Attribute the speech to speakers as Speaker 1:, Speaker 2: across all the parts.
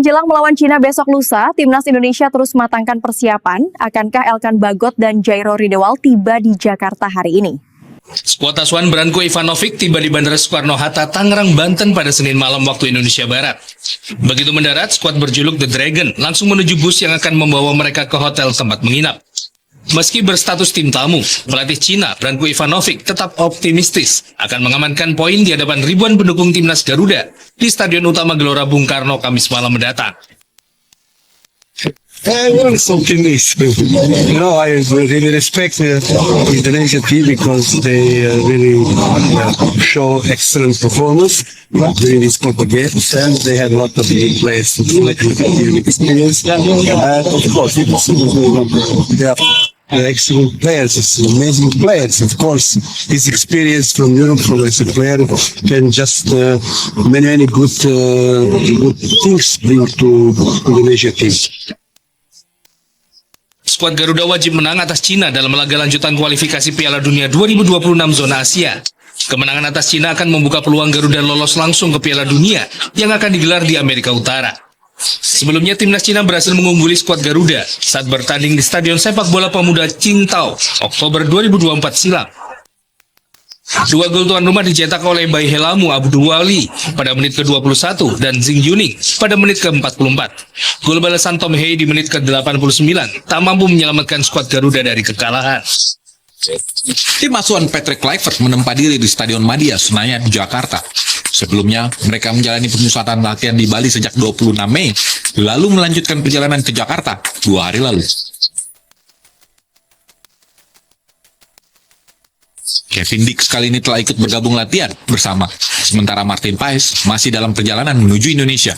Speaker 1: Jelang melawan Cina besok lusa, Timnas Indonesia terus matangkan persiapan. Akankah Elkan Bagot dan Jairo Ridewal tiba di Jakarta hari ini?
Speaker 2: Skuad asuhan Branko Ivanovic tiba di Bandara Soekarno-Hatta, Tangerang, Banten pada Senin malam waktu Indonesia Barat. Begitu mendarat, skuad berjuluk The Dragon langsung menuju bus yang akan membawa mereka ke hotel tempat menginap. Meski berstatus tim tamu, pelatih Cina Branko Ivanovic tetap optimistis akan mengamankan poin di hadapan ribuan pendukung timnas Garuda di Stadion Utama Gelora Bung Karno Kamis malam mendatang.
Speaker 3: I'm optimistic. I really respect the Indonesian team because they really show excellent performance during this Copa games, and they have a lot of new players with experience. And of course, they are excellent players, amazing players. Of course, his experience from Europe, from as a player, can just many good things bring to Indonesia team.
Speaker 2: Skuad Garuda wajib menang atas Cina dalam laga lanjutan kualifikasi Piala Dunia 2026 zona Asia. Kemenangan atas Cina akan membuka peluang Garuda lolos langsung ke Piala Dunia yang akan digelar di Amerika Utara. Sebelumnya timnas Cina berhasil mengungguli skuad Garuda saat bertanding di Stadion Sepak Bola Pemuda Qingdao Oktober 2024 silam. 2 gol tuan rumah dicetak oleh Bai Helamu Abdulwali pada menit ke-21 dan Zing Yuning pada menit ke-44. Gol balasan Tom Hei di menit ke-89 tak mampu menyelamatkan skuad Garuda dari kekalahan.
Speaker 4: Tim asuhan Patrick Kluivert menempa diri di Stadion Madia Senayan, Jakarta. Sebelumnya, mereka menjalani pemusatan latihan di Bali sejak 26 Mei, lalu melanjutkan perjalanan ke Jakarta 2 hari lalu. Kevin Dix kali ini telah ikut bergabung latihan bersama, sementara Martin Paes masih dalam perjalanan menuju Indonesia.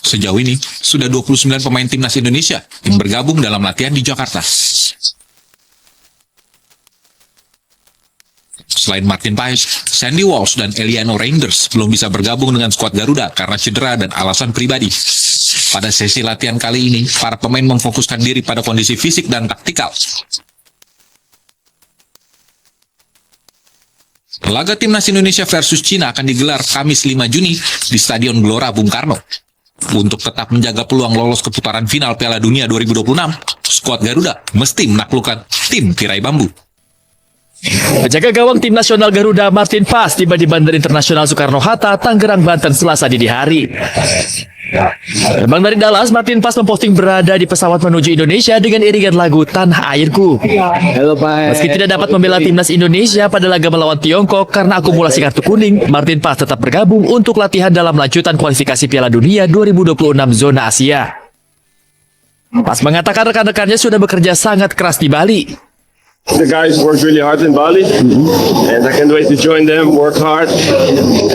Speaker 4: Sejauh ini, sudah 29 pemain timnas Indonesia yang bergabung dalam latihan di Jakarta. Selain Martin Paes, Sandy Walsh dan Eliano Reinders belum bisa bergabung dengan skuad Garuda karena cedera dan alasan pribadi. Pada sesi latihan kali ini, para pemain memfokuskan diri pada kondisi fisik dan taktikal. Laga Timnas Indonesia versus Cina akan digelar Kamis 5 Juni di Stadion Gelora Bung Karno. Untuk tetap menjaga peluang lolos ke putaran final Piala Dunia 2026, skuad Garuda mesti menaklukkan tim tirai bambu.
Speaker 5: Penjaga gawang tim nasional Garuda Martin Paes tiba di Bandara Internasional Soekarno-Hatta, Tangerang, Banten Selasa dini hari. Terbang dari Dallas, Martin Paes memposting berada di pesawat menuju Indonesia dengan iringan lagu Tanah Airku. Meski tidak dapat membela timnas Indonesia pada laga melawan Tiongkok karena akumulasi kartu kuning, Martin Paes tetap bergabung untuk latihan dalam lanjutan kualifikasi Piala Dunia 2026 zona Asia. Paes mengatakan rekan-rekannya sudah bekerja sangat keras di Bali.
Speaker 6: The guys work really hard in Bali, and I can't wait to join them, work hard,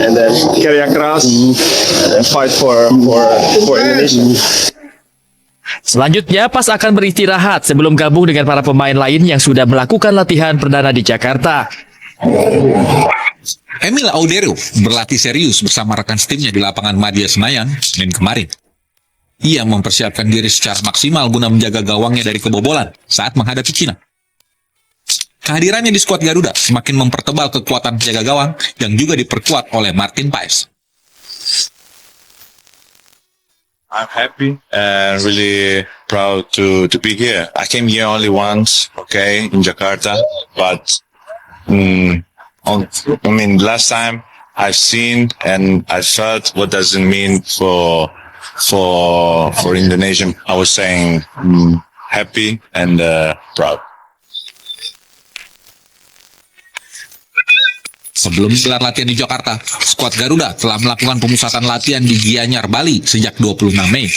Speaker 6: and then karya keras, and fight for Indonesia.
Speaker 5: Selanjutnya, Paes akan beristirahat sebelum gabung dengan para pemain lain yang sudah melakukan latihan perdana di Jakarta.
Speaker 4: Emil Audero berlatih serius bersama rekan setimnya di lapangan Madia Senayan Senin kemarin. Ia mempersiapkan diri secara maksimal guna menjaga gawangnya dari kebobolan saat menghadapi Cina. Kehadirannya di skuad Garuda semakin mempertebal kekuatan penjaga gawang yang juga diperkuat oleh Martin Paes.
Speaker 7: I'm happy and really proud to be here. I came here only once, okay, in Jakarta, but last time I've seen and I felt what does it mean for Indonesia. I was saying happy and proud.
Speaker 4: Sebelum gelar latihan di Jakarta, skuad Garuda telah melakukan pemusatan latihan di Gianyar, Bali sejak 26 Mei.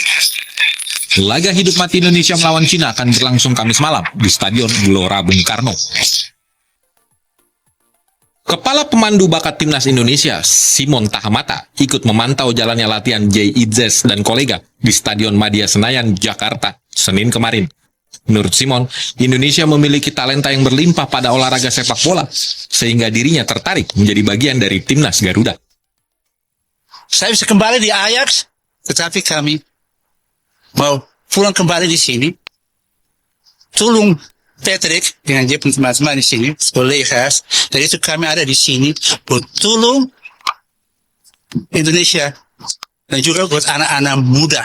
Speaker 4: Laga hidup mati Indonesia melawan Cina akan berlangsung Kamis malam di Stadion Gelora Bung Karno. Kepala pemandu bakat timnas Indonesia, Simon Tahamata, ikut memantau jalannya latihan Jay Idzes dan kolega di Stadion Madia Senayan, Jakarta, Senin kemarin. Menurut Simon, Indonesia memiliki talenta yang berlimpah pada olahraga sepak bola, sehingga dirinya tertarik menjadi bagian dari timnas Garuda.
Speaker 8: Saya bisa kembali di Ajax, tetapi kami mau pulang kembali di sini. Tolong Patrick dengan dia pun teman-teman di sini, kolegas. Dari itu kami ada di sini, buat tolong Indonesia dan juga buat anak-anak muda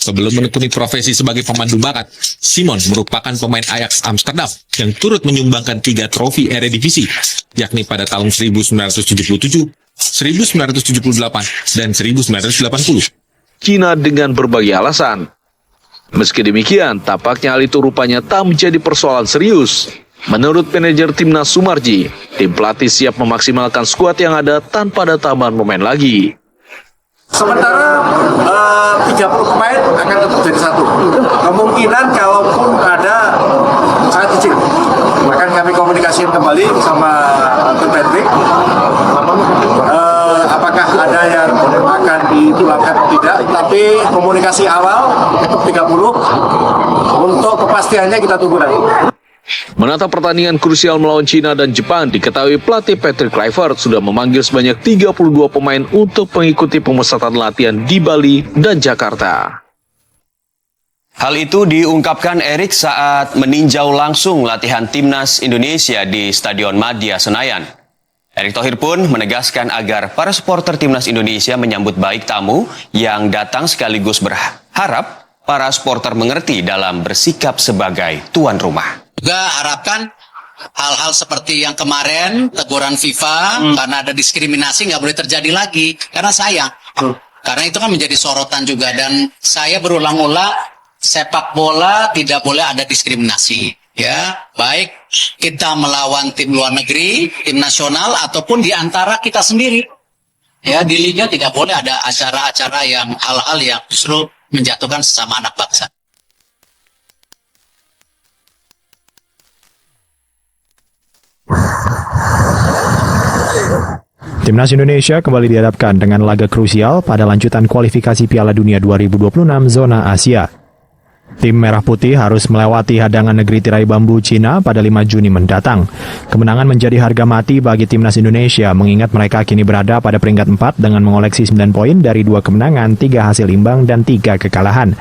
Speaker 4: Sebelum menekuni profesi sebagai pemandu bakat, Simon merupakan pemain Ajax Amsterdam yang turut menyumbangkan 3 trofi Eredivisie, yakni pada tahun 1977, 1978, dan 1980.
Speaker 9: Cina dengan berbagai alasan. Meski demikian, tampaknya hal itu rupanya tak menjadi persoalan serius. Menurut manajer timnas Sumarji, tim pelatih siap memaksimalkan skuad yang ada tanpa ada tambahan pemain lagi.
Speaker 10: Sementara 30 pemain akan tetap jadi satu. Kemungkinan kalaupun ada sangat kecil. Bahkan kami komunikasikan kembali sama Tim Patrick. Apakah ada yang akan ditulangkan atau tidak. Tapi komunikasi awal tetap 30. Untuk kepastiannya kita tunggu nanti.
Speaker 9: Menatap pertandingan krusial melawan Cina dan Jepang, diketahui pelatih Patrick Kluivert sudah memanggil sebanyak 32 pemain untuk mengikuti pemusatan latihan di Bali dan Jakarta.
Speaker 11: Hal itu diungkapkan Erik saat meninjau langsung latihan timnas Indonesia di Stadion Madia Senayan. Erick Thohir pun menegaskan agar para supporter timnas Indonesia menyambut baik tamu yang datang sekaligus berharap para supporter mengerti dalam bersikap sebagai tuan rumah.
Speaker 8: Juga harapkan hal-hal seperti yang kemarin teguran FIFA karena ada diskriminasi nggak boleh terjadi lagi, karena sayang. Karena itu kan menjadi sorotan juga, dan saya berulang-ulang, sepak bola tidak boleh ada diskriminasi, ya, baik kita melawan tim luar negeri, tim nasional, ataupun di antara kita sendiri, ya, di liga tidak boleh ada acara-acara yang hal-hal yang justru menjatuhkan sesama anak bangsa.
Speaker 12: Timnas Indonesia kembali dihadapkan dengan laga krusial pada lanjutan kualifikasi Piala Dunia 2026 zona Asia. Tim Merah Putih harus melewati hadangan negeri tirai bambu Cina pada 5 Juni mendatang. Kemenangan menjadi harga mati bagi Timnas Indonesia, mengingat mereka kini berada pada peringkat 4 dengan mengoleksi 9 poin dari 2 kemenangan, 3 hasil imbang, dan 3 kekalahan.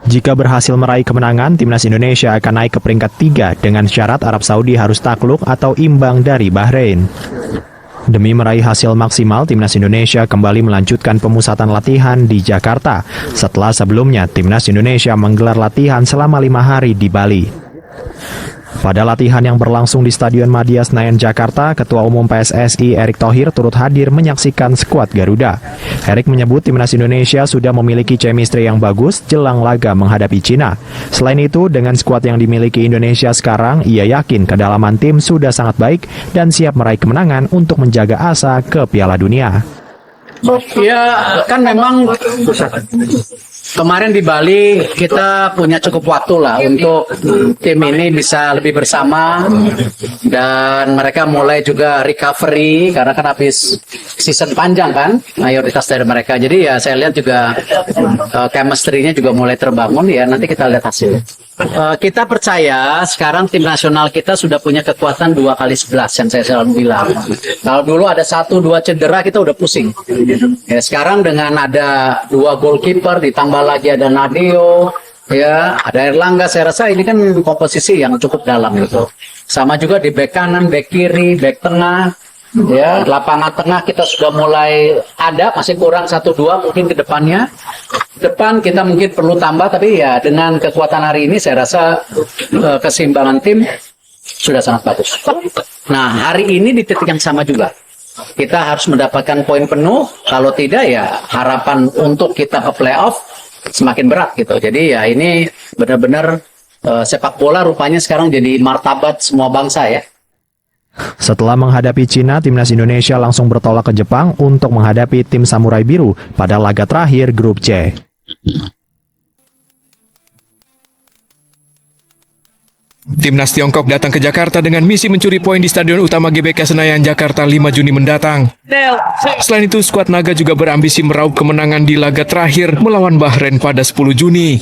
Speaker 12: Jika berhasil meraih kemenangan, Timnas Indonesia akan naik ke peringkat 3 dengan syarat Arab Saudi harus takluk atau imbang dari Bahrain. Demi meraih hasil maksimal, Timnas Indonesia kembali melanjutkan pemusatan latihan di Jakarta setelah sebelumnya Timnas Indonesia menggelar latihan selama 5 hari di Bali. Pada latihan yang berlangsung di Stadion Madia Senayan, Jakarta, Ketua Umum PSSI Erick Thohir turut hadir menyaksikan skuad Garuda. Erick menyebut Timnas Indonesia sudah memiliki chemistry yang bagus jelang laga menghadapi Cina. Selain itu, dengan skuad yang dimiliki Indonesia sekarang, ia yakin kedalaman tim sudah sangat baik dan siap meraih kemenangan untuk menjaga asa ke Piala Dunia.
Speaker 8: Ya, kan memang kemarin di Bali kita punya cukup waktu lah untuk tim ini bisa lebih bersama, dan mereka mulai juga recovery karena kan habis season panjang kan mayoritas dari mereka. Jadi ya saya lihat juga chemistry-nya juga mulai terbangun, ya nanti kita lihat hasil. Kita percaya sekarang tim nasional kita sudah punya kekuatan 2x11 yang saya selalu bilang. Kalau dulu ada 1-2 cedera kita udah pusing. Ya, sekarang dengan ada 2 goalkeeper ditambah lagi ada Nadeo, ya ada Erlangga, saya rasa ini kan komposisi yang cukup dalam gitu. Sama juga di bek kanan, bek kiri, bek tengah. Ya, lapangan tengah kita sudah mulai ada, masih kurang 1-2 mungkin ke depannya. Depan kita mungkin perlu tambah, tapi ya dengan kekuatan hari ini saya rasa keseimbangan tim sudah sangat bagus. Nah, hari ini di titik yang sama juga. Kita harus mendapatkan poin penuh, kalau tidak ya harapan untuk kita ke playoff semakin berat gitu. Jadi ya ini benar-benar sepak bola rupanya sekarang jadi martabat semua bangsa ya.
Speaker 12: Setelah menghadapi Cina, Timnas Indonesia langsung bertolak ke Jepang untuk menghadapi tim Samurai Biru pada laga terakhir Grup C.
Speaker 2: Timnas Tiongkok datang ke Jakarta dengan misi mencuri poin di Stadion Utama GBK Senayan, Jakarta 5 Juni mendatang. Selain itu, skuad Naga juga berambisi meraup kemenangan di laga terakhir melawan Bahrain pada 10 Juni.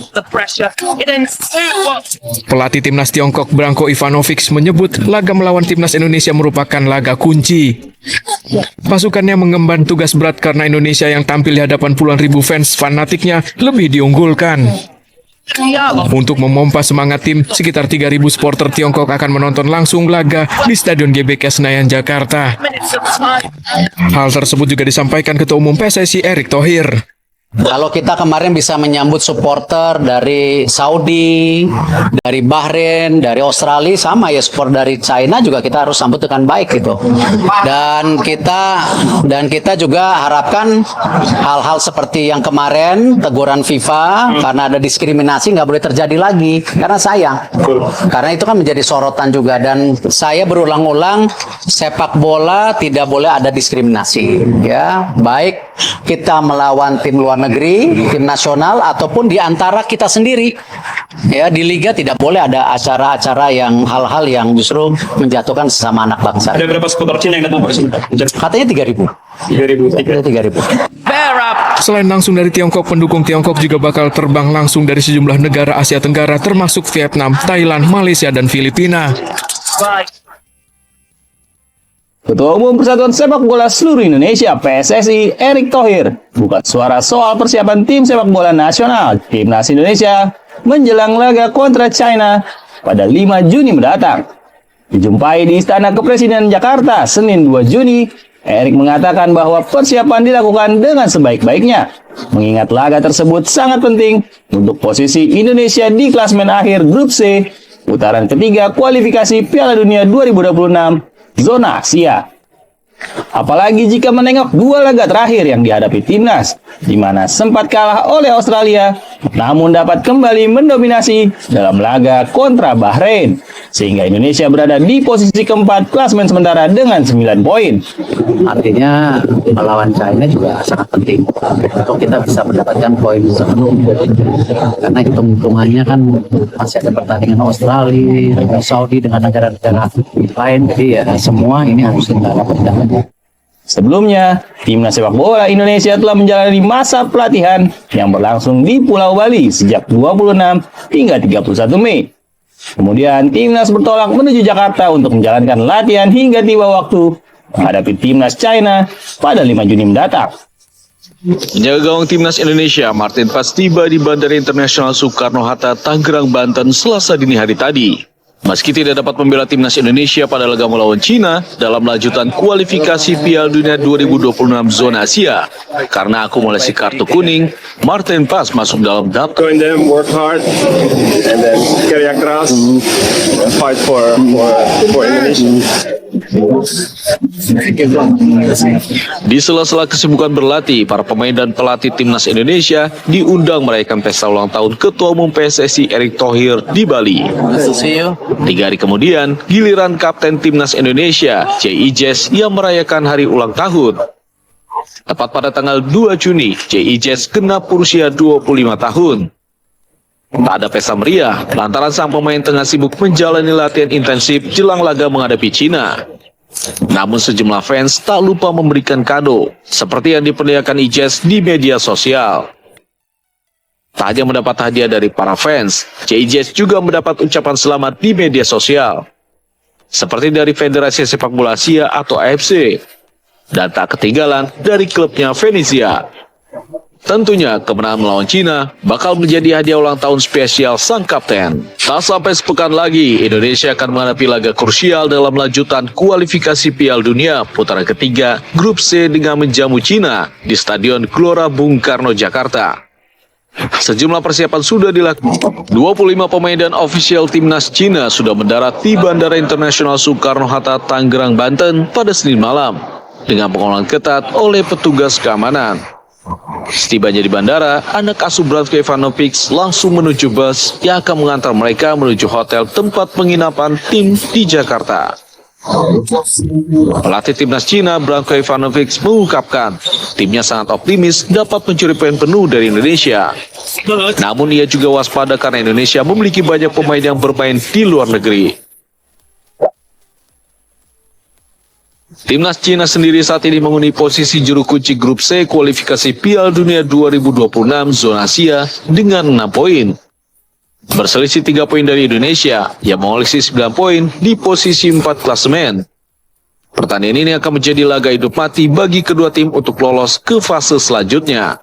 Speaker 2: Pelatih Timnas Tiongkok Branko Ivanovic menyebut laga melawan Timnas Indonesia merupakan laga kunci. Pasukannya mengemban tugas berat karena Indonesia yang tampil di hadapan puluhan ribu fans fanatiknya lebih diunggulkan. Untuk memompa semangat tim, sekitar 3.000 supporter Tiongkok akan menonton langsung laga di Stadion GBK Senayan, Jakarta. Hal tersebut juga disampaikan Ketua Umum PSSI Erick Thohir.
Speaker 8: Kalau kita kemarin bisa menyambut supporter dari Saudi, dari Bahrain, dari Australia, sama ya support dari China juga kita harus sambut dengan baik gitu. Dan kita juga harapkan hal-hal seperti yang kemarin teguran FIFA karena ada diskriminasi nggak boleh terjadi lagi karena sayang. Karena itu kan menjadi sorotan juga dan saya berulang-ulang sepak bola tidak boleh ada diskriminasi ya, baik kita melawan tim luar negeri, tim nasional ataupun di antara kita sendiri. Ya, di liga tidak boleh ada acara-acara yang hal-hal yang justru menjatuhkan sesama anak bangsa.
Speaker 10: Ada berapa supporter Cina yang datang Pak?
Speaker 8: Katanya 3.000. 3.000.
Speaker 2: Selain langsung dari Tiongkok, pendukung Tiongkok juga bakal terbang langsung dari sejumlah negara Asia Tenggara termasuk Vietnam, Thailand, Malaysia, dan Filipina.
Speaker 13: Ketua Umum Persatuan Sepak Bola Seluruh Indonesia PSSI Erick Thohir buka suara soal persiapan tim sepak bola nasional Timnas Indonesia menjelang laga kontra China pada 5 Juni mendatang. Dijumpai di Istana Kepresidenan Jakarta Senin 2 Juni, Erick mengatakan bahwa persiapan dilakukan dengan sebaik-baiknya, mengingat laga tersebut sangat penting untuk posisi Indonesia di klasemen akhir Grup C, putaran ketiga kualifikasi Piala Dunia 2026 zona Asia. Apalagi jika menengok 2 laga terakhir yang dihadapi timnas, di mana sempat kalah oleh Australia, namun dapat kembali mendominasi dalam laga kontra Bahrain, sehingga Indonesia berada di posisi keempat klasemen sementara dengan 9 poin.
Speaker 8: Artinya melawan China juga sangat penting untuk kita bisa mendapatkan poin sepenuh. Karena hitung-hitungannya kan masih ada pertandingan Australia, dengan Saudi, dengan negara-negara lain. Jadi ya semua ini harus kita dapatkan.
Speaker 13: Sebelumnya, Timnas Sepak Bola Indonesia telah menjalani masa pelatihan yang berlangsung di Pulau Bali sejak 26 hingga 31 Mei. Kemudian, Timnas bertolak menuju Jakarta untuk menjalankan latihan hingga tiba waktu menghadapi Timnas China pada 5 Juni mendatang.
Speaker 9: Penjaga gawang Timnas Indonesia Martin Paes tiba di Bandara Internasional Soekarno-Hatta, Tangerang, Banten, Selasa dini hari tadi. Meski tidak dapat membela Timnas Indonesia pada laga melawan Cina dalam lanjutan kualifikasi Piala Dunia 2026 zona Asia, karena akumulasi kartu kuning, Martin Paes masuk dalam daftar.
Speaker 6: Join them, work hard, and then karya keras, and fight for Indonesia.
Speaker 9: Di sela-sela kesibukan berlatih, para pemain dan pelatih Timnas Indonesia diundang merayakan pesta ulang tahun Ketua Umum PSSI Erick Thohir di Bali. 3 hari kemudian, giliran Kapten Timnas Indonesia, J.I. Jess, yang merayakan hari ulang tahun. Tepat pada tanggal 2 Juni, J.I. Jess genap berusia 25 tahun. Tak ada pesta meriah, lantaran sang pemain tengah sibuk menjalani latihan intensif jelang laga menghadapi Cina. Namun sejumlah fans tak lupa memberikan kado, seperti yang diperlihatkan Ijes di media sosial. Tak hanya mendapat hadiah dari para fans, Ijes juga mendapat ucapan selamat di media sosial, seperti dari Federasi Sepak Bola Asia atau AFC, dan tak ketinggalan dari klubnya Venezia. Tentunya kemenangan melawan Cina bakal menjadi hadiah ulang tahun spesial sang kapten. Tak sampai sepekan lagi, Indonesia akan menghadapi laga krusial dalam lanjutan kualifikasi Piala Dunia putaran ketiga Grup C dengan menjamu Cina di Stadion Gelora Bung Karno, Jakarta. Sejumlah persiapan sudah dilakukan. 25 pemain dan ofisial timnas Cina sudah mendarat di Bandara Internasional Soekarno-Hatta, Tangerang, Banten pada Senin malam dengan pengawalan ketat oleh petugas keamanan. Setibanya di bandara, anak asuh Branko Ivanovic langsung menuju bus yang akan mengantar mereka menuju hotel tempat penginapan tim di Jakarta. Pelatih timnas Cina Branko Ivanovic mengungkapkan timnya sangat optimis dapat mencuri poin penuh dari Indonesia. Namun ia juga waspada karena Indonesia memiliki banyak pemain yang bermain di luar negeri. Timnas Cina sendiri saat ini menghuni posisi juru kunci Grup C kualifikasi Piala Dunia 2026 zona Asia dengan 6 poin. Berselisih 3 poin dari Indonesia yang mengoleksi 9 poin di posisi 4 klasemen. Pertandingan ini akan menjadi laga hidup mati bagi kedua tim untuk lolos ke fase selanjutnya.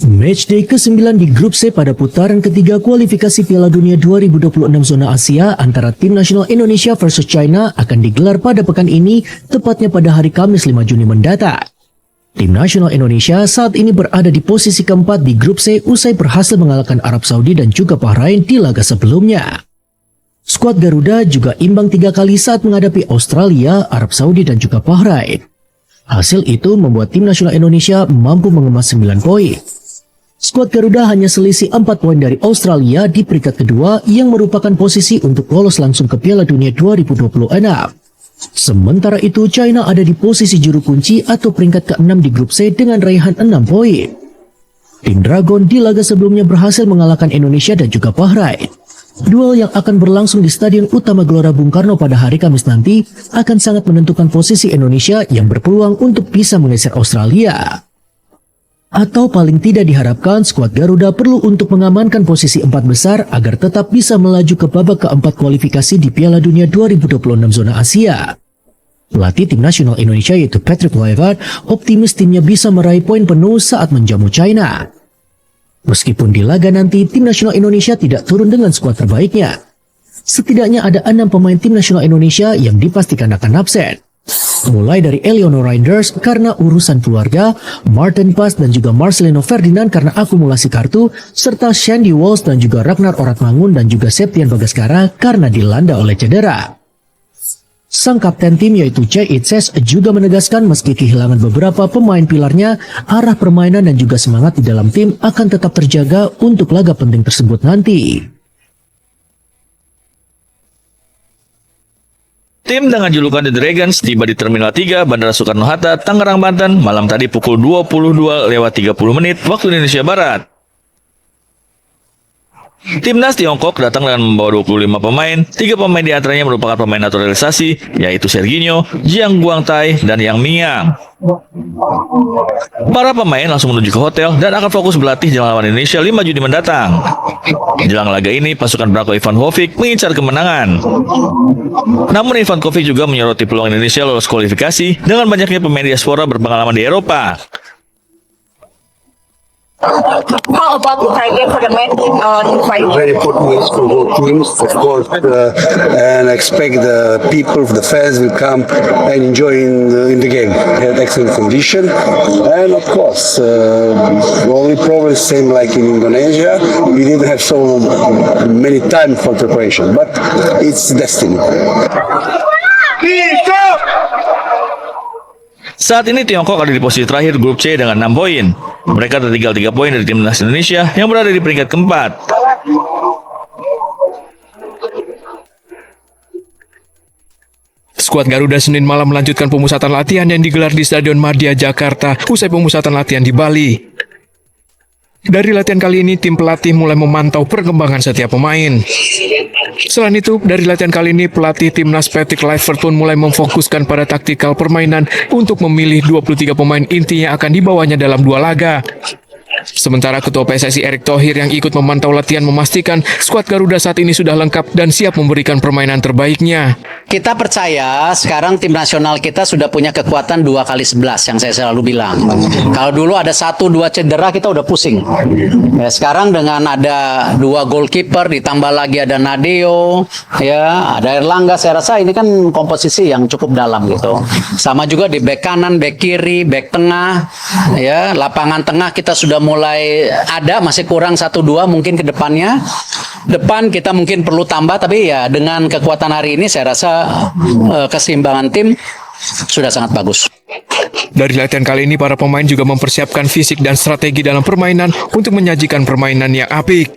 Speaker 14: Matchday ke-9 di Grup C pada putaran ketiga kualifikasi Piala Dunia 2026 zona Asia antara tim nasional Indonesia versus China akan digelar pada pekan ini, tepatnya pada hari Kamis 5 Juni mendatang. Tim nasional Indonesia saat ini berada di posisi keempat di grup C usai berhasil mengalahkan Arab Saudi dan juga Bahrain di laga sebelumnya. Skuad Garuda juga imbang 3 kali saat menghadapi Australia, Arab Saudi dan juga Bahrain. Hasil itu membuat tim nasional Indonesia mampu mengemas 9 poin. Skuad Garuda hanya selisih 4 poin dari Australia di peringkat kedua yang merupakan posisi untuk lolos langsung ke Piala Dunia 2026. Sementara itu, China ada di posisi juru kunci atau peringkat ke-6 di grup C dengan raihan 6 poin. Tim Dragon di laga sebelumnya berhasil mengalahkan Indonesia dan juga Bahrain. Duel yang akan berlangsung di Stadion Utama Gelora Bung Karno pada hari Kamis nanti akan sangat menentukan posisi Indonesia yang berpeluang untuk bisa menggeser Australia. Atau paling tidak diharapkan skuad Garuda perlu untuk mengamankan posisi 4 besar agar tetap bisa melaju ke babak keempat kualifikasi di Piala Dunia 2026 zona Asia. Pelatih tim nasional Indonesia yaitu Patrick Kluivert optimis timnya bisa meraih poin penuh saat menjamu China. Meskipun di laga nanti tim nasional Indonesia tidak turun dengan skuad terbaiknya, setidaknya ada 6 pemain tim nasional Indonesia yang dipastikan akan absen. Mulai dari Eliono Reinders karena urusan keluarga, Martin Pas dan juga Marcelino Ferdinand karena akumulasi kartu, serta Shandy Walsh dan juga Ragnar Oratmangun dan juga Septian Bagaskara karena dilanda oleh cedera. Sang kapten tim yaitu Jay Itzes juga menegaskan meski kehilangan beberapa pemain pilarnya, arah permainan dan juga semangat di dalam tim akan tetap terjaga untuk laga penting tersebut nanti.
Speaker 5: Tim dengan julukan The Dragons tiba di Terminal 3 Bandara Soekarno-Hatta, Tangerang, Banten malam tadi pukul 22:30 waktu Indonesia Barat. Timnas Tiongkok datang dengan membawa 25 pemain, 3 pemain di antaranya merupakan pemain naturalisasi, yaitu Serginho, Jiang Guangtai, dan Yang Mingyang. Para pemain langsung menuju ke hotel dan akan fokus berlatih jelang lawan Indonesia 5 Juni mendatang. Jelang laga ini, pasukan Branko Ivanovic mengincar kemenangan. Namun Ivanovic juga menyoroti peluang Indonesia lolos kualifikasi dengan banyaknya pemain diaspora berpengalaman di Eropa.
Speaker 15: How about the target for the match on Friday?
Speaker 3: Very important match for both teams, of course, and I expect the people, the fans will come and enjoy in the game. We had excellent condition, and of course, the only problem is same like in Indonesia. We didn't have so many time for preparation, but it's destiny.
Speaker 5: Saat ini Tiongkok ada di posisi terakhir grup C dengan 6 poin. Mereka tertinggal 3 poin dari timnas Indonesia yang berada di peringkat keempat.
Speaker 16: Skuad Garuda Senin malam melanjutkan pemusatan latihan yang digelar di Stadion Madia, Jakarta usai pemusatan latihan di Bali. Dari latihan kali ini, tim pelatih mulai memantau perkembangan setiap pemain. Selain itu, dari latihan kali ini, pelatih timnas Patrick Kluivert pun mulai memfokuskan pada taktikal permainan untuk memilih 23 pemain inti yang akan dibawanya dalam 2 laga. Sementara Ketua PSSI Erick Thohir yang ikut memantau latihan memastikan skuad Garuda saat ini sudah lengkap dan siap memberikan permainan terbaiknya.
Speaker 17: Kita percaya sekarang tim nasional kita sudah punya kekuatan 2x11 yang saya selalu bilang. Kalau dulu ada 1-2 cedera kita udah pusing. Ya, sekarang dengan ada 2 goalkeeper ditambah lagi ada Nadeo, ya ada Erlangga, saya rasa ini kan komposisi yang cukup dalam gitu. Sama juga di bek kanan, bek kiri, bek tengah, ya lapangan tengah kita sudah mulai ada, masih kurang 1-2 mungkin ke depannya. Depan kita mungkin perlu tambah, tapi ya dengan kekuatan hari ini saya rasa keseimbangan tim sudah sangat bagus.
Speaker 16: Dari latihan kali ini, para pemain juga mempersiapkan fisik dan strategi dalam permainan untuk menyajikan permainan yang apik.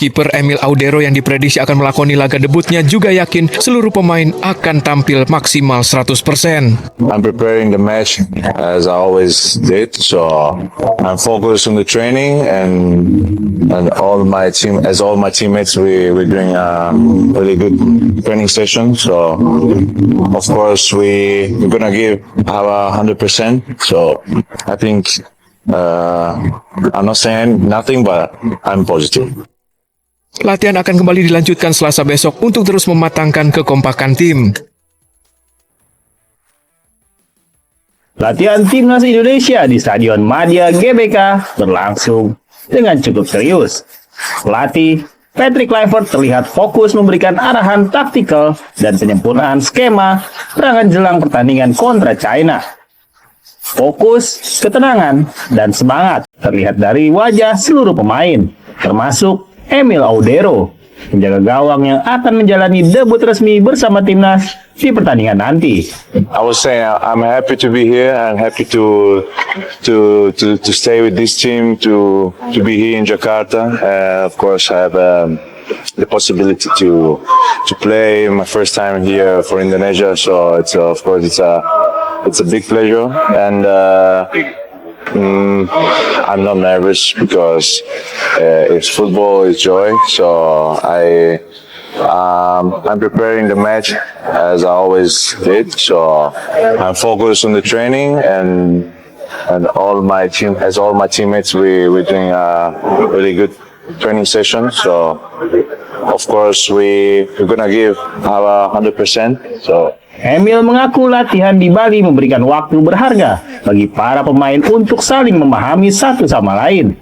Speaker 16: Kiper Emil Audero yang diprediksi akan melakoni laga debutnya juga yakin seluruh pemain akan tampil maksimal 100%.
Speaker 7: I'm preparing the match as I always did, so I'm focused on the training and all my teammates we're doing a really good training session. So of course we're gonna have 100%. So I think I'm not saying nothing, but I'm positive.
Speaker 16: Latihan akan kembali dilanjutkan Selasa besok untuk terus mematangkan kekompakan tim.
Speaker 13: Latihan timnas Indonesia di Stadion Madia GBK berlangsung dengan cukup serius. Pelatih Patrick Kluivert terlihat fokus memberikan arahan taktikal dan penyempurnaan skema serangan jelang pertandingan kontra China. Fokus, ketenangan, dan semangat terlihat dari wajah seluruh pemain, termasuk Emil Audero, penjaga gawang yang akan menjalani debut resmi bersama timnas di pertandingan nanti.
Speaker 7: I was saying I'm happy to be here and happy to stay with this team to be here in Jakarta. Of course, I have the possibility to play my first time here for Indonesia. So it's of course it's a big pleasure, and I'm not nervous because it's football, it's joy. So I'm preparing the match as I always did. So I'm focused on the training and all my teammates we're doing a really good training session. So of course we're gonna give our 100%. So
Speaker 13: Emil mengaku latihan di Bali memberikan waktu berharga bagi para pemain untuk saling memahami satu sama lain.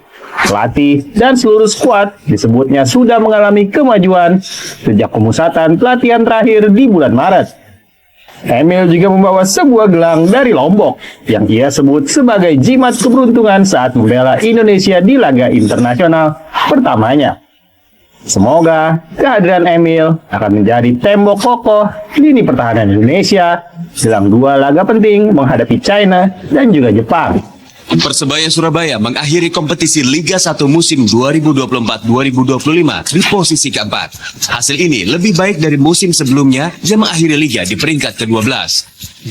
Speaker 13: Pelatih dan seluruh skuad disebutnya sudah mengalami kemajuan sejak pemusatan pelatihan terakhir di bulan Maret. Emil juga membawa sebuah gelang dari Lombok yang ia sebut sebagai jimat keberuntungan saat membela Indonesia di laga internasional pertamanya. Semoga kehadiran Emil akan menjadi tembok kokoh lini pertahanan Indonesia dalam dua laga penting menghadapi China dan juga Jepang.
Speaker 11: Persebaya Surabaya mengakhiri kompetisi Liga 1 musim 2024-2025 di posisi keempat. Hasil ini lebih baik dari musim sebelumnya yang mengakhiri liga di peringkat ke-12.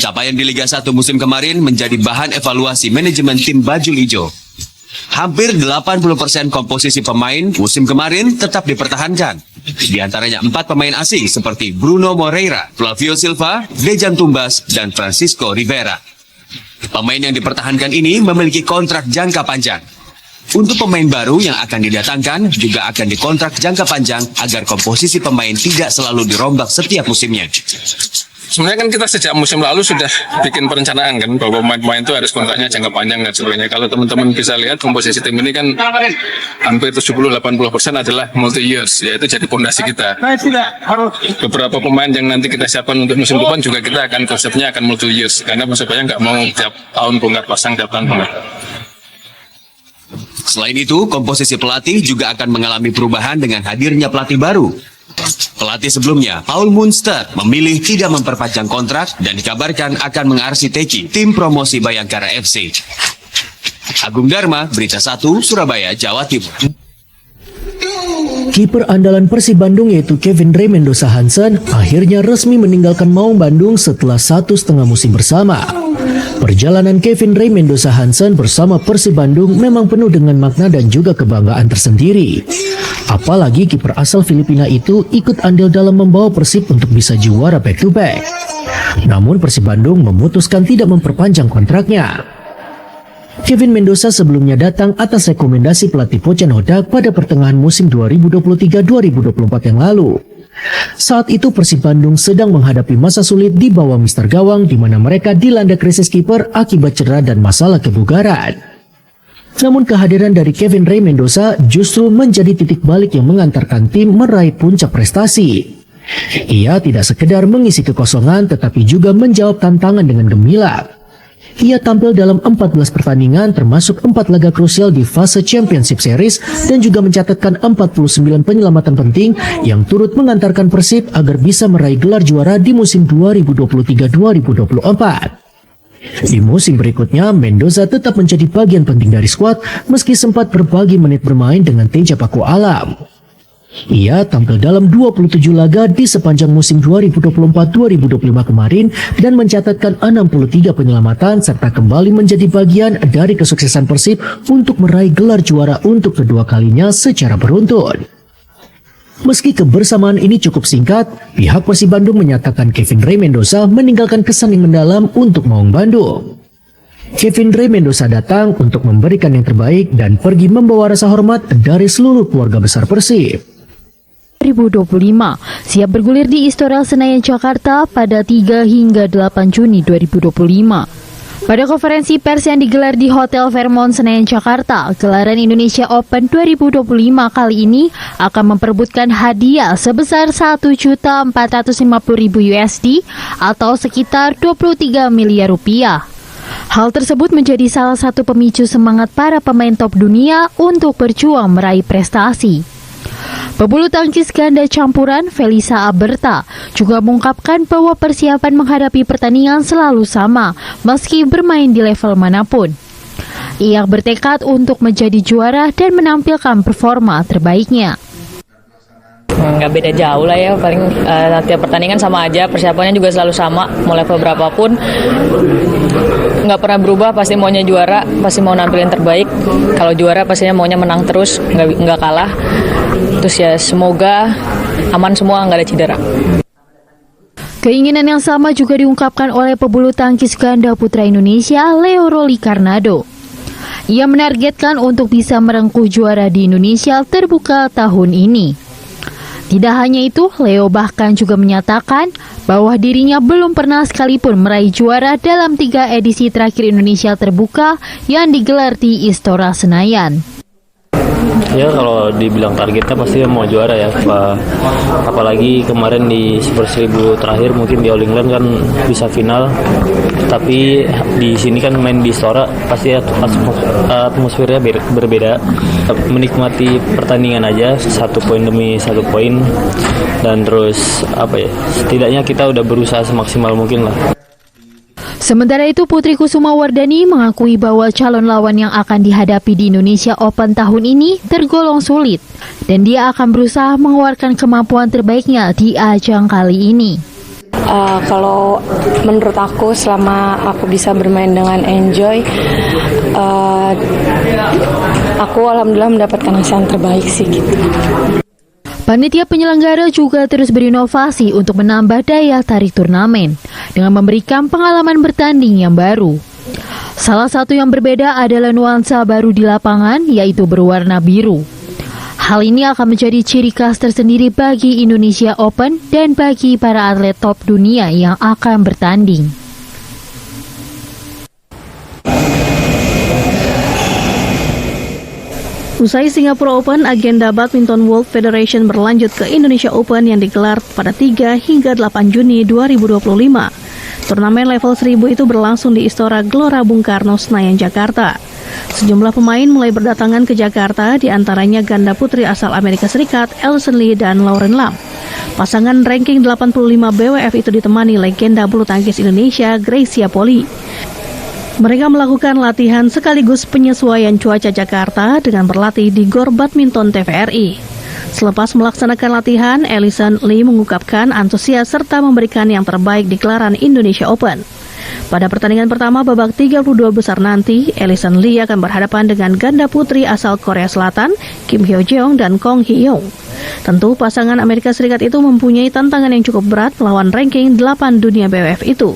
Speaker 11: Capaian di Liga 1 musim kemarin menjadi bahan evaluasi manajemen tim Bajul Ijo. Hampir 80% komposisi pemain musim kemarin tetap dipertahankan. Di antaranya 4 pemain asing seperti Bruno Moreira, Flavio Silva, Dejan Tumbas, dan Francisco Rivera. Pemain yang dipertahankan ini memiliki kontrak jangka panjang. Untuk pemain baru yang akan didatangkan juga akan dikontrak jangka panjang agar komposisi pemain tidak selalu dirombak setiap musimnya.
Speaker 18: Sebenarnya kan kita sejak musim lalu sudah bikin perencanaan kan bahwa pemain-pemain itu harus kontraknya jangka panjang dan sebagainya. Kalau teman-teman bisa lihat komposisi tim ini kan hampir 70-80% adalah multi years, yaitu jadi pondasi kita. Beberapa pemain yang nanti kita siapkan untuk musim depan juga kita akan konsepnya akan multi years karena Persebaya nggak mau tiap tahun bongkar pasang tiap tahun bongkar.
Speaker 11: Selain itu, komposisi pelatih juga akan mengalami perubahan dengan hadirnya pelatih baru. Pelatih sebelumnya, Paul Munster, memilih tidak memperpanjang kontrak dan dikabarkan akan mengarsiteki tim promosi Bayangkara FC. Agung Dharma, Berita 1, Surabaya, Jawa Timur.
Speaker 14: Kiper andalan Persib Bandung yaitu Kevin Ray Mendoza Hansen akhirnya resmi meninggalkan Maung Bandung setelah 1,5 musim bersama. Perjalanan Kevin Ray Mendoza Hansen bersama Persib Bandung memang penuh dengan makna dan juga kebanggaan tersendiri. Apalagi kiper asal Filipina itu ikut andil dalam membawa Persib untuk bisa juara back-to-back. Namun Persib Bandung memutuskan tidak memperpanjang kontraknya. Kevin Mendoza sebelumnya datang atas rekomendasi pelatih Pocan Hodak pada pertengahan musim 2023-2024 yang lalu. Saat itu Persib Bandung sedang menghadapi masa sulit di bawah Mister Gawang di mana mereka dilanda krisis kiper akibat cedera dan masalah kebugaran. Namun kehadiran dari Kevin Ray Mendoza justru menjadi titik balik yang mengantarkan tim meraih puncak prestasi. Ia tidak sekedar mengisi kekosongan tetapi juga menjawab tantangan dengan gemilang. Ia tampil dalam 14 pertandingan termasuk 4 laga krusial di fase Championship Series dan juga mencatatkan 49 penyelamatan penting yang turut mengantarkan Persib agar bisa meraih gelar juara di musim 2023-2024. Di musim berikutnya, Mendoza tetap menjadi bagian penting dari skuad meski sempat berbagi menit bermain dengan Teja Paku Alam. Ia tampil dalam 27 laga di sepanjang musim 2024-2025 kemarin dan mencatatkan 63 penyelamatan serta kembali menjadi bagian dari kesuksesan Persib untuk meraih gelar juara untuk kedua kalinya secara beruntun. Meski kebersamaan ini cukup singkat, pihak Persib Bandung menyatakan Kevin Ray Mendoza meninggalkan kesan yang mendalam untuk Maung Bandung. Kevin Ray Mendoza datang untuk memberikan yang terbaik dan pergi membawa rasa hormat dari seluruh keluarga besar Persib.
Speaker 19: 2025 siap bergulir di Istora Senayan Jakarta pada 3 hingga 8 Juni 2025. Pada konferensi pers yang digelar di Hotel Fairmont Senayan Jakarta, gelaran Indonesia Open 2025 kali ini akan memperebutkan hadiah sebesar 1.450.000 USD atau sekitar 23 miliar rupiah. Hal tersebut menjadi salah satu pemicu semangat para pemain top dunia untuk berjuang meraih prestasi. Pebulu tangkis ganda campuran Felisa Aberta juga mengungkapkan bahwa persiapan menghadapi pertandingan selalu sama meski bermain di level manapun. Ia bertekad untuk menjadi juara dan menampilkan performa terbaiknya.
Speaker 20: Nggak beda jauh lah ya, paling tiap pertandingan sama aja, persiapannya juga selalu sama, mau level berapapun nggak pernah berubah, pasti maunya juara, pasti mau nampilin terbaik. Kalau juara pastinya maunya menang terus, nggak kalah. Terus ya semoga aman semua, nggak ada cedera.
Speaker 19: Keinginan yang sama juga diungkapkan oleh pebulu tangkis ganda putra Indonesia Leo Rolikarnado. Ia menargetkan untuk bisa merengkuh juara di Indonesia terbuka tahun ini. Tidak hanya itu, Leo bahkan juga menyatakan bahwa dirinya belum pernah sekalipun meraih juara dalam 3 edisi terakhir Indonesia terbuka yang digelar di Istora Senayan.
Speaker 21: Ya kalau dibilang targetnya pasti mau juara ya, apalagi kemarin di Super 1000 terakhir mungkin di All England kan bisa final, tapi di sini kan main di Istora pasti atmosfernya berbeda. Menikmati pertandingan aja, 1 poin demi 1 poin, dan terus setidaknya kita udah berusaha semaksimal mungkin lah.
Speaker 19: Sementara itu, Putri Kusuma Wardani mengakui bahwa calon lawan yang akan dihadapi di Indonesia Open tahun ini tergolong sulit, dan dia akan berusaha mengeluarkan kemampuan terbaiknya di ajang kali ini.
Speaker 22: Kalau menurut aku, selama aku bisa bermain dengan enjoy, aku alhamdulillah mendapatkan hasil yang terbaik sih gitu.
Speaker 19: Panitia penyelenggara juga terus berinovasi untuk menambah daya tarik turnamen dengan memberikan pengalaman bertanding yang baru. Salah satu yang berbeda adalah nuansa baru di lapangan, yaitu berwarna biru. Hal ini akan menjadi ciri khas tersendiri bagi Indonesia Open dan bagi para atlet top dunia yang akan bertanding.
Speaker 23: Usai Singapore Open, agenda Badminton World Federation berlanjut ke Indonesia Open yang digelar pada 3 hingga 8 Juni 2025. Turnamen level 1000 itu berlangsung di Istora Gelora Bung Karno, Senayan, Jakarta. Sejumlah pemain mulai berdatangan ke Jakarta, diantaranya ganda putri asal Amerika Serikat, Alison Lee dan Lauren Lam. Pasangan ranking 85 BWF itu ditemani legenda bulu tangkis Indonesia, Greysia Poli. Mereka melakukan latihan sekaligus penyesuaian cuaca Jakarta dengan berlatih di Gor Badminton TVRI. Selepas melaksanakan latihan, Alison Lee mengungkapkan antusias serta memberikan yang terbaik di gelaran Indonesia Open. Pada pertandingan pertama babak 32 besar nanti, Alison Lee akan berhadapan dengan ganda putri asal Korea Selatan, Kim Hyo Jeong dan Kong Hee Young. Tentu pasangan Amerika Serikat itu mempunyai tantangan yang cukup berat melawan ranking 8 dunia BWF itu.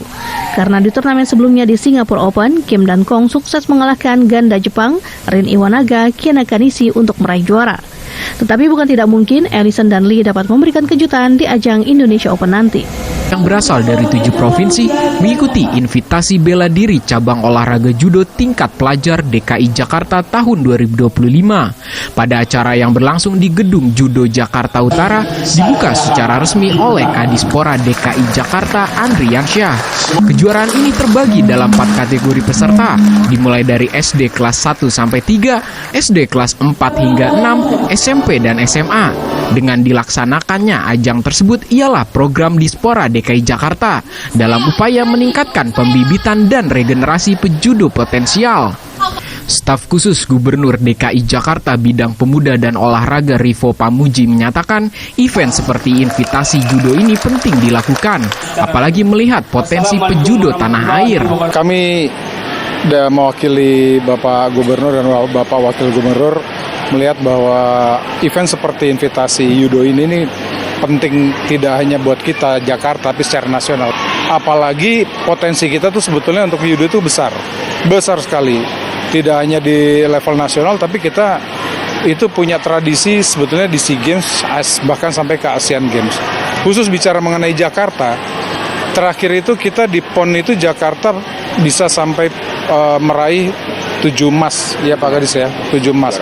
Speaker 23: Karena di turnamen sebelumnya di Singapore Open, Kim dan Kong sukses mengalahkan ganda Jepang, Rin Iwanaga, Kei Nakanishi untuk meraih juara. Tetapi bukan tidak mungkin Alison dan Lee dapat memberikan kejutan di ajang Indonesia Open nanti.
Speaker 24: Yang berasal dari 7 provinsi mengikuti invitasi bela diri cabang olahraga judo tingkat pelajar DKI Jakarta tahun 2025. Pada acara yang berlangsung di Gedung Judo Jakarta Utara, dibuka secara resmi oleh Kadispora DKI Jakarta Andriansyah. Kejuaraan ini terbagi dalam 4 kategori peserta, dimulai dari SD kelas 1 sampai 3, SD kelas 4 hingga 6, SMP dan SMA. Dengan dilaksanakannya ajang tersebut ialah program Dispora DKI Jakarta dalam upaya meningkatkan pembibitan dan regenerasi pejudo potensial. Staf khusus Gubernur DKI Jakarta bidang pemuda dan olahraga Rivo Pamuji menyatakan event seperti invitasi judo ini penting dilakukan, apalagi melihat potensi pejudo tanah air.
Speaker 25: Kami mewakili Bapak Gubernur dan Bapak Wakil Gubernur melihat bahwa event seperti invitasi judo ini penting tidak hanya buat kita Jakarta tapi secara nasional. Apalagi potensi kita tuh sebetulnya untuk judo itu besar sekali. Tidak hanya di level nasional tapi kita itu punya tradisi sebetulnya di SEA Games bahkan sampai ke Asian Games. Khusus bicara mengenai Jakarta, terakhir itu kita di PON itu Jakarta bisa sampai meraih 7 emas, ya Pak Gadis ya, 7 emas.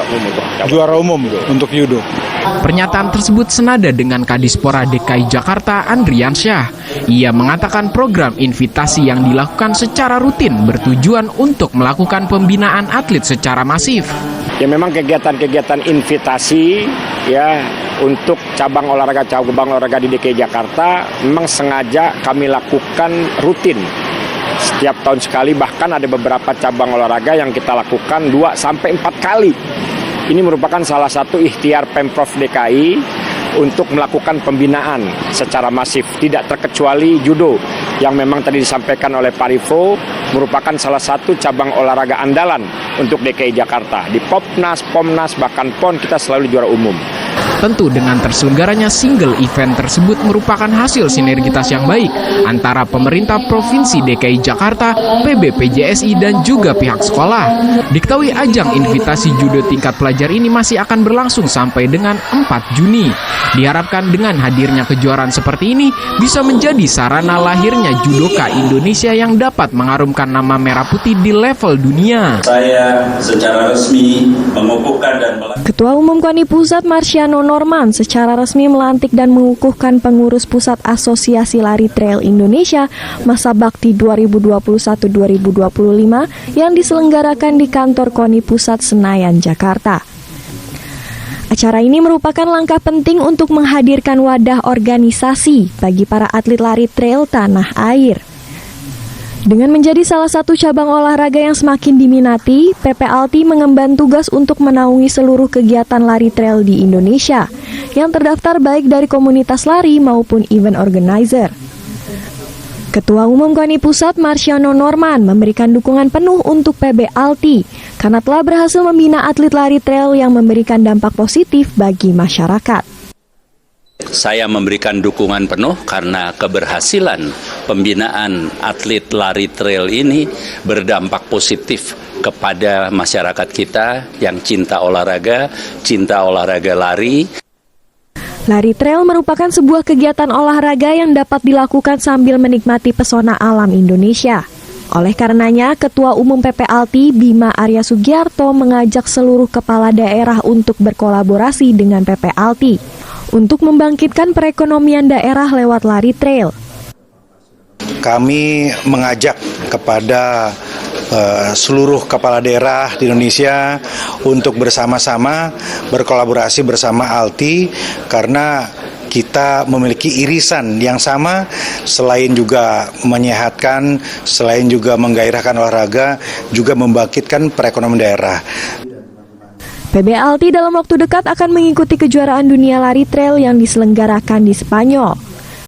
Speaker 25: Juara umum untuk judo.
Speaker 24: Pernyataan tersebut senada dengan Kadispora DKI Jakarta Andriansyah. Ia mengatakan program invitasi yang dilakukan secara rutin bertujuan untuk melakukan pembinaan atlet secara masif.
Speaker 1: Ya memang kegiatan-kegiatan invitasi ya untuk cabang olahraga di DKI Jakarta memang sengaja kami lakukan rutin. Setiap tahun sekali, bahkan ada beberapa cabang olahraga yang kita lakukan 2-4 kali. Ini merupakan salah satu ikhtiar Pemprov DKI untuk melakukan pembinaan secara masif, tidak terkecuali judo yang memang tadi disampaikan oleh Pak Rivo merupakan salah satu cabang olahraga andalan untuk DKI Jakarta. Di Popnas, Pomnas, bahkan PON kita selalu juara umum.
Speaker 24: Tentu dengan terselenggaranya single event tersebut merupakan hasil sinergitas yang baik antara pemerintah Provinsi DKI Jakarta, PBPJSI, dan juga pihak sekolah. Diketahui ajang invitasi judo tingkat pelajar ini masih akan berlangsung sampai dengan 4 Juni. Diharapkan dengan hadirnya kejuaraan seperti ini bisa menjadi sarana lahirnya judoka Indonesia yang dapat mengharumkan nama merah putih di level dunia.
Speaker 2: Saya secara resmi mengukuhkan dan
Speaker 22: Ketua Umum KONI Pusat Marciano Norman secara resmi melantik dan mengukuhkan pengurus Pusat Asosiasi Lari Trail Indonesia masa bakti 2021-2025 yang diselenggarakan di kantor KONI Pusat Senayan, Jakarta. Acara ini merupakan langkah penting untuk menghadirkan wadah organisasi bagi para atlet lari trail tanah air. Dengan menjadi salah satu cabang olahraga yang semakin diminati, PPLT mengemban tugas untuk menaungi seluruh kegiatan lari trail di Indonesia yang terdaftar baik dari komunitas lari maupun event organizer. Ketua Umum KONI Pusat Marciano Norman memberikan dukungan penuh untuk PBLT karena telah berhasil membina atlet lari trail yang memberikan dampak positif bagi masyarakat.
Speaker 2: saya memberikan dukungan penuh karena keberhasilan pembinaan atlet lari trail ini berdampak positif kepada masyarakat kita yang cinta olahraga lari.
Speaker 22: Lari trail merupakan sebuah kegiatan olahraga yang dapat dilakukan sambil menikmati pesona alam Indonesia. Oleh karenanya, Ketua Umum PPLT Bima Arya Sugiarto mengajak seluruh kepala daerah untuk berkolaborasi dengan PPLT untuk membangkitkan perekonomian daerah lewat lari trail.
Speaker 4: Kami mengajak kepada seluruh kepala daerah di Indonesia untuk bersama-sama berkolaborasi bersama ALTI karena kita memiliki irisan yang sama, selain juga menyehatkan, selain juga menggairahkan olahraga, juga membangkitkan perekonomian daerah.
Speaker 22: PBLT dalam waktu dekat akan mengikuti kejuaraan dunia lari trail yang diselenggarakan di Spanyol.